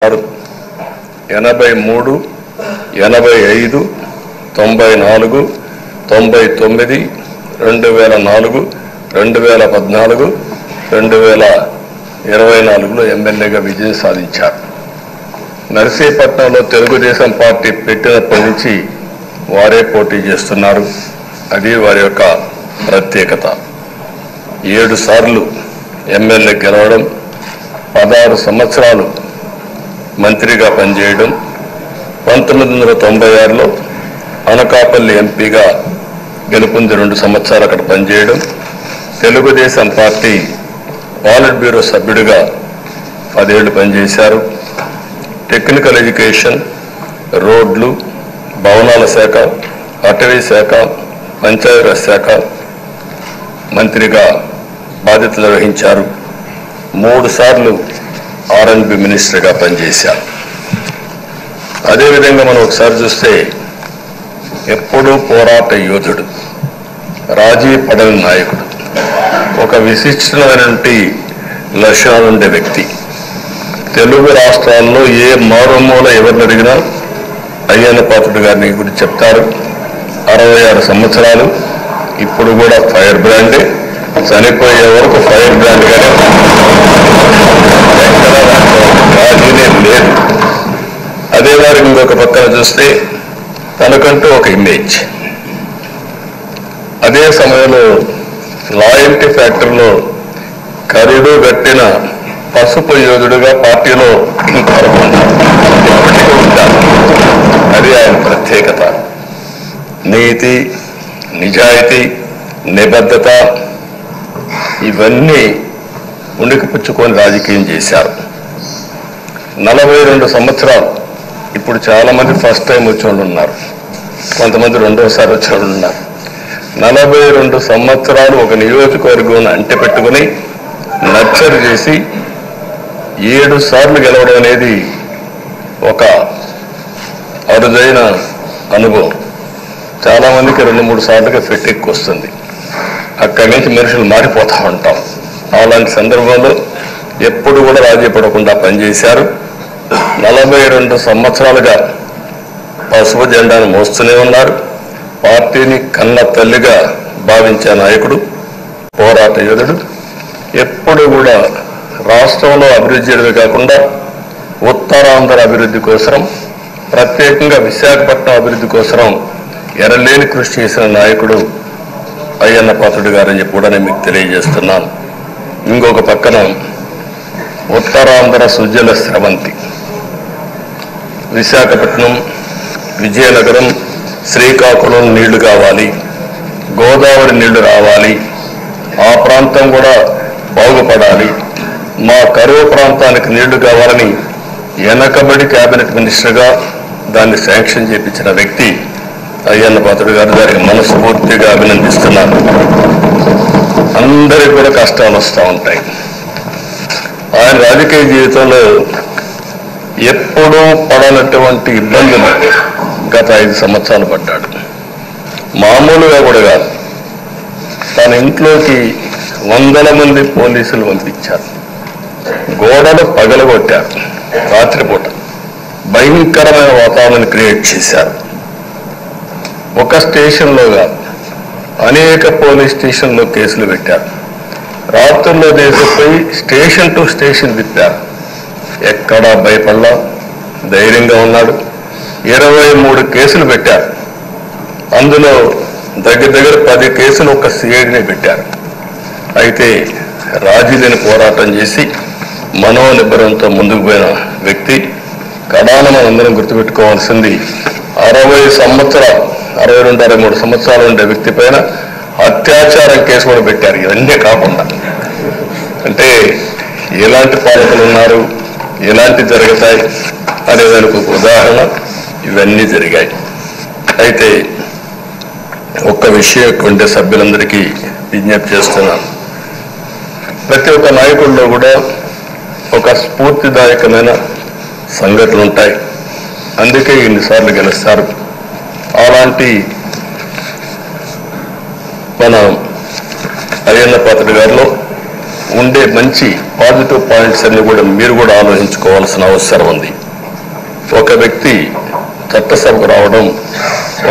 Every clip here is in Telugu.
83, 85, 94, 99, 2004, 2014, 2024లో ఎమ్మెల్యేగా విజయం సాధించారు. నర్సీపట్నంలో తెలుగుదేశం పార్టీ పెట్టినప్పటి నుంచి వారే పోటీ చేస్తున్నారు. అది వారి యొక్క ప్రత్యేకత. 7 సార్లు ఎమ్మెల్యే గెలవడం, 16 సంవత్సరాలు మంత్రిగా పనిచేయడం, 1996లో అనకాపల్లి ఎంపీగా గెలుపొంది 2 సంవత్సరాలు అక్కడ పనిచేయడం, తెలుగుదేశం పార్టీ పాలిట్ బ్యూరో సభ్యుడిగా 10 ఏళ్లు పనిచేశారు. టెక్నికల్ ఎడ్యుకేషన్, రోడ్లు, భవనాల శాఖ, అటవీ శాఖ, పంచాయతీరాజ్ శాఖ మంత్రిగా బాధ్యతలు నిర్వహించారు. 3 సార్లు R&B మినిస్టర్గా పనిచేశారు. అదేవిధంగా మనం ఒకసారి చూస్తే ఎప్పుడూ పోరాట యోధుడు, రాజీ పడని నాయకుడు, ఒక విశిష్టమైనటువంటి లక్షణాలు ఉండే వ్యక్తి. తెలుగు రాష్ట్రాల్లో ఏ మారుమూల ఎవరిని అడిగినా అయ్యన్న పాత్రుడు గారిని గురించి చెప్తారు. 66 సంవత్సరాలు, ఇప్పుడు కూడా ఫైర్ బ్రాండే, చనిపోయే వరకు ఫైర్ బ్రాండ్గానే, రాజీనే లేదు. అదే వారికి ఇంకొక పక్కన చూస్తే తనకంటూ ఒక ఇమేజ్. అదే సమయంలో లాయల్టీ ఫ్యాక్టరీలో కరుడు గట్టిన పసుపు యోధుడుగా పార్టీలో ఇప్పటికీ ఉంటారు. అది ఆయన ప్రత్యేకత. నీతి, నిజాయితీ, నిబద్ధత ఇవన్నీ ఉనికిపుచ్చుకొని రాజకీయం చేశారు. 42 సంవత్సరాలు. ఇప్పుడు చాలామంది ఫస్ట్ టైం వచ్చేవాళ్ళు ఉన్నారు, కొంతమంది రెండోసారి వచ్చేవాళ్ళు ఉన్నారు. 42 సంవత్సరాలు ఒక నియోజకవర్గం అంటె పెట్టుకుని నర్చర్ చేసి 7 సార్లు గెలవడం అనేది ఒక అరుదైన అనుభవం. చాలామందికి 2-3 సార్లుగా ఫెట్టెక్కి వస్తుంది. అక్కడి నుంచి మనుషులు మారిపోతూ ఉంటాం. అలాంటి సందర్భంలో ఎప్పుడు కూడా రాజీ పడకుండా పనిచేశారు. 42 సంవత్సరాలుగా పసుపు జెండాను మోస్తూనే ఉన్నారు. పార్టీని కన్న తల్లిగా భావించే నాయకుడు, పోరాట యోధుడు. ఎప్పుడు కూడా రాష్ట్రంలో అభివృద్ధి చేయడమే కాకుండా ఉత్తరాంధ్ర అభివృద్ధి కోసం, ప్రత్యేకంగా విశాఖపట్నం అభివృద్ధి కోసం ఎనలేని కృషి చేసిన నాయకుడు అయ్యన్న పాత్రుడు గారని చెప్పి కూడా నేను మీకు తెలియజేస్తున్నాను. ఇంకొక పక్కన ఉత్తరాంధ్ర సుజల స్రవంతి, విశాఖపట్నం, విజయనగరం, శ్రీకాకుళం నీళ్లు కావాలి, గోదావరి నీళ్లు రావాలి, ఆ ప్రాంతం కూడా బాగుపడాలి, మా కరువు ప్రాంతానికి నీళ్లు కావాలని వెనకబడి క్యాబినెట్ మినిస్టర్గా దాన్ని శాంక్షన్ చేయించిన వ్యక్తి అయ్యన్న పాత్రుడు గారు. దానికి మనస్ఫూర్తిగా అభినందిస్తున్నాను. అందరికీ కూడా కష్టాలు వస్తూ ఉంటాయి. ఆయన రాజకీయ జీవితంలో ఎప్పుడూ పడనటువంటి ఇబ్బందులు గత 5 సంవత్సరాలు పడ్డాడు. మామూలుగా కూడా కాదు, తన ఇంట్లోకి 100 మంది పోలీసులు పంపించారు, గోడలు పగలగొట్టారు, రాత్రిపూట భయంకరమైన వాతావరణాన్ని క్రియేట్ చేశారు. ఒక స్టేషన్లో కాదు, అనేక పోలీస్ స్టేషన్లో కేసులు పెట్టారు. రాత్రుల్లో దేశపోయి స్టేషన్ టు స్టేషన్ తిప్పారు. ఎక్కడా భయపడలా, ధైర్యంగా ఉన్నాడు. 23 కేసులు పెట్టారు. అందులో దగ్గర 10 కేసులు ఒక సిఐడినే పెట్టారు. అయితే రాజీలేని పోరాటం చేసి మనోనిబ్బరంతో ముందుకు పోయిన వ్యక్తి. కడాన మనందరం గుర్తుపెట్టుకోవాల్సింది 62, 63 సంవత్సరాలు ఉండే వ్యక్తి పైన అత్యాచారం కేసు కూడా పెట్టారు. ఇవన్నీ కాకుండా అంటే ఎలాంటి పాలకులు ఉన్నారు, ఎలాంటి జరుగుతాయి అనేదానికి ఒక ఉదాహరణ ఇవన్నీ జరిగాయి. అయితే ఒక్క విషయం ఉండే సభ్యులందరికీ విజ్ఞప్తి చేస్తున్నాను. ప్రతి ఒక్క నాయకుల్లో కూడా ఒక స్ఫూర్తిదాయకమైన సంఘటనలు ఉంటాయి. అందుకే ఇన్నిసార్లు గెలుస్తారు. అలాంటి మన అయ్యన్న పాత్రుడు గారిలో ఉండే మంచి పాజిటివ్ పాయింట్స్ అన్ని కూడా మీరు కూడా ఆలోచించుకోవాల్సిన అవసరం ఉంది. ఒక వ్యక్తి చట్టసభకు రావడం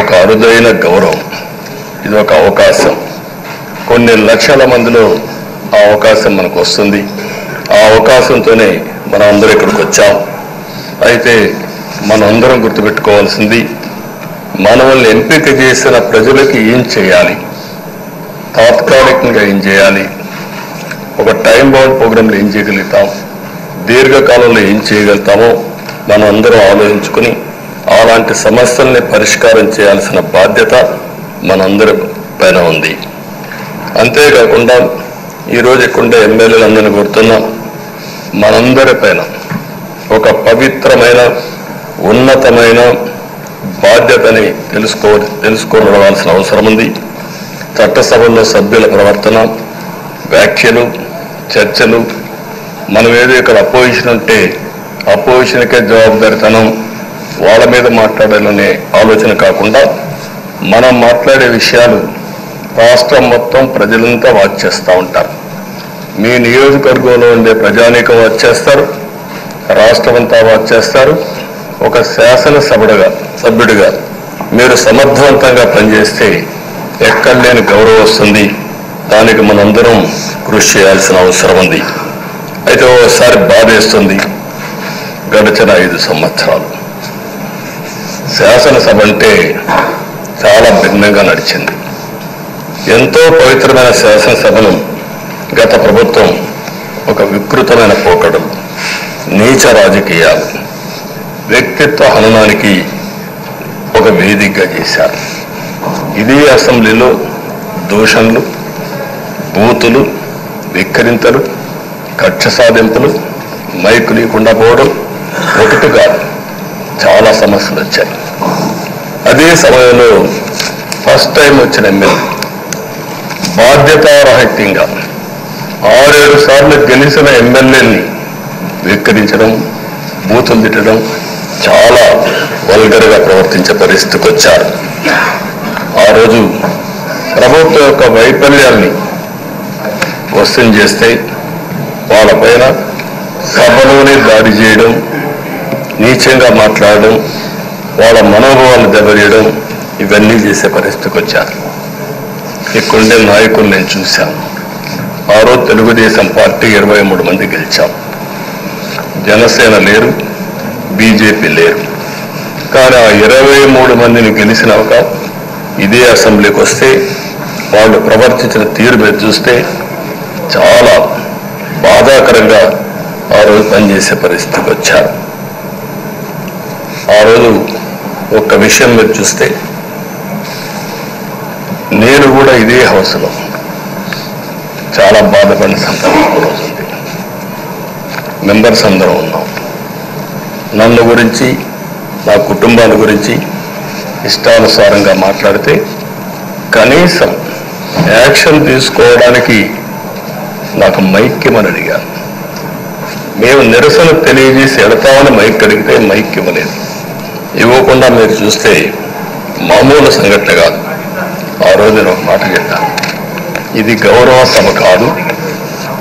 ఒక అరుదైన గౌరవం, ఇది ఒక అవకాశం. కొన్ని లక్షల మందిలో ఆ అవకాశం మనకు వస్తుంది. ఆ అవకాశంతోనే మనం అందరూ ఇక్కడికి వచ్చాం. అయితే మనం అందరం గుర్తుపెట్టుకోవాల్సింది, మనల్ని ఎంపిక చేసిన ప్రజలకి ఏం చేయాలి, తాత్కాలికంగా ఏం చేయాలి, ఒక టైం బౌండ్ ప్రోగ్రాంలో ఏం చేయగలుగుతాం, దీర్ఘకాలంలో ఏం చేయగలుగుతామో మనం అందరం ఆలోచించుకుని అలాంటి సమస్యల్ని పరిష్కారం చేయాల్సిన బాధ్యత మనందరి పైన ఉంది. అంతేకాకుండా ఈరోజు ఇక్కడ ఎమ్మెల్యేలందరినీ కోరుతున్నాం, మనందరి పైన ఒక పవిత్రమైన ఉన్నతమైన బాధ్యతని తెలుసుకోవాల్సిన అవసరం ఉంది. చట్టసభల్లో సభ్యుల ప్రవర్తన, వ్యాఖ్యలు, చర్చలు, మనం ఏదో ఇక్కడ అపోజిషన్ ఉంటే అపోజిషన్కే జవాబుదారితనం, వాళ్ళ మీద మాట్లాడాలనే ఆలోచన కాకుండా మనం మాట్లాడే విషయాలు రాష్ట్రం మొత్తం ప్రజలంతా వాచ్ చేస్తూ ఉంటారు. మీ నియోజకవర్గంలో ఉండే ప్రజానీకం వాచ్ చేస్తారు, రాష్ట్రం అంతా వాచ్ చేస్తారు. ఒక సభ్యుడిగా మీరు సమర్థవంతంగా పనిచేస్తే ఎక్కడ లేని గౌరవం వస్తుంది. దానికి మనందరం కృషి చేయాల్సిన అవసరం ఉంది. అయితే ఓసారి బాధేస్తుంది, గడిచిన 5 సంవత్సరాలు శాసనసభ అంటే చాలా భిన్నంగా నడిచింది. ఎంతో పవిత్రమైన శాసనసభను గత ప్రభుత్వం ఒక వికృతమైన పోకడలు, నీచ రాజకీయాలు, వ్యక్తిత్వ హననానికి ఒక వేదికగా చేశారు. ఇదే అసెంబ్లీలో దూషణలు, బూతులు, విక్కరింతలు, కక్ష సాధింపులు, మైకు లేకుండా పోవడం ఒకటి కాదు, చాలా సమస్యలు వచ్చాయి. అదే సమయంలో ఫస్ట్ టైం వచ్చిన ఎమ్మెల్యే బాధ్యతారాహిత్యంగా 6-7 సార్లు గెలిచిన ఎమ్మెల్యేని విక్కరించడం, బూతులు తిట్టడం, చాలా వల్గర్గా ప్రవర్తించే పరిస్థితికి వచ్చారు. ఆ రోజు ప్రభుత్వం యొక్క వైఫల్యాన్ని క్వశ్చన్ చేస్తే వాళ్ళపైన సభలోనే దాడి చేయడం, నీచంగా మాట్లాడడం, వాళ్ళ మనోభావాలు దెబ్బతీయడం, ఇవన్నీ చేసే పరిస్థితికి వచ్చారు. ఇక్కడుండే నాయకులు నేను చూశాను. ఆ రోజు తెలుగుదేశం పార్టీ 23 మంది గెలిచాం. జనసేన లేరు, బీజేపీ లేరు. కానీ ఆ 23 మందిని గెలిచినాక ఇదే అసెంబ్లీకి వస్తే వాళ్ళు ప్రవర్తించిన తీరు మీద చూస్తే చాలా బాధాకరంగా ఆ రోజు పనిచేసే పరిస్థితికి వచ్చారు. ఆ రోజు ఒక్క విషయం మీరు చూస్తే, నేను కూడా ఇదే హౌస్లో చాలా బాధపడిన సందర్భం రోజు ఉంది. మెంబర్స్ అందరం ఉన్నాం. నన్ను గురించి, నా కుటుంబాల గురించి ఇష్టానుసారంగా మాట్లాడితే కనీసం యాక్షన్ తీసుకోవడానికి నాకు మైక్ ఇవ్వమని అడిగాను. మేము నిరసన తెలియజేసి వెళతామని మైక్ అడిగితే మైక్ ఇవ్వలేదు. ఇవ్వకుండా మీరు చూస్తే మామూలు సంఘటన కాదు. ఆ రోజు నేను ఒక మాట చెప్పాను, ఇది గౌరవ సభ కాదు,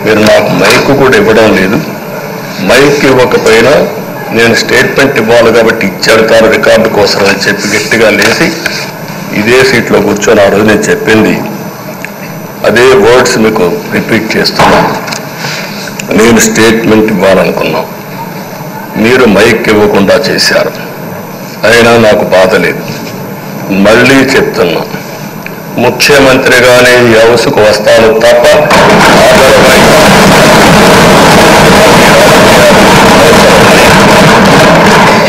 మీరు నాకు మైక్ కూడా ఇవ్వడం లేదు. మైక్ ఇవ్వకపోయినా నేను స్టేట్మెంట్ ఇవ్వాలి కాబట్టి ఇచ్చేడతాను రికార్డు కోసం అని చెప్పి గట్టిగా లేచి ఇదే సీట్లో కూర్చొని ఆ రోజు నేను చెప్పింది అదే వర్డ్స్ మీకు రిపీట్ చేస్తున్నాను. నేను స్టేట్మెంట్ ఇవ్వాలనుకున్నాం, మీరు మైక్ ఇవ్వకుండా చేశారు. అయినా నాకు బాధ లేదు. మళ్ళీ చెప్తున్నా, ముఖ్యమంత్రిగానే ఈ హౌస్కు వస్తాను తప్ప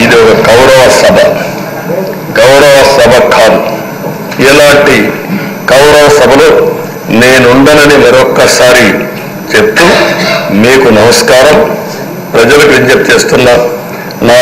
ఇది ఒక గౌరవ సభ కాదు. ఇలాంటి గౌరవ సభలో నేనుండనని మరొక్కసారి చెప్తూ మీకు నమస్కారం. ప్రజలకు విజ్ఞప్తి చేస్తున్నా, నా